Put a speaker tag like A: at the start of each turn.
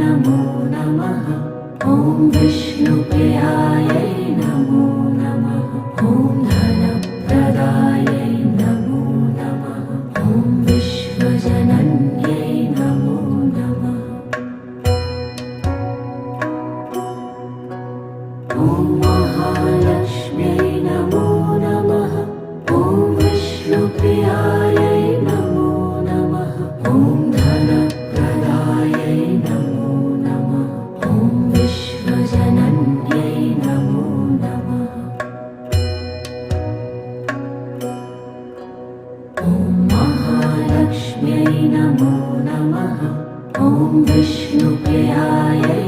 A: नमो नमः। ॐ विष्णुप्रियायै नमो नमः। ॐ धनप्रदायै नमो नमः। ॐ विश्वजनन्यै नमो नमः। ॐ महालक्ष्म्यै नमो नमः। ॐ विष्णुप्रियायै नमो नमः। ॐ धनप्रदायै नमो नमः। ॐ विश्वजनन्यै नमो नमः। ॐ महालक्ष्म्यै नमो नमः। ॐ विष्णुप्रियायै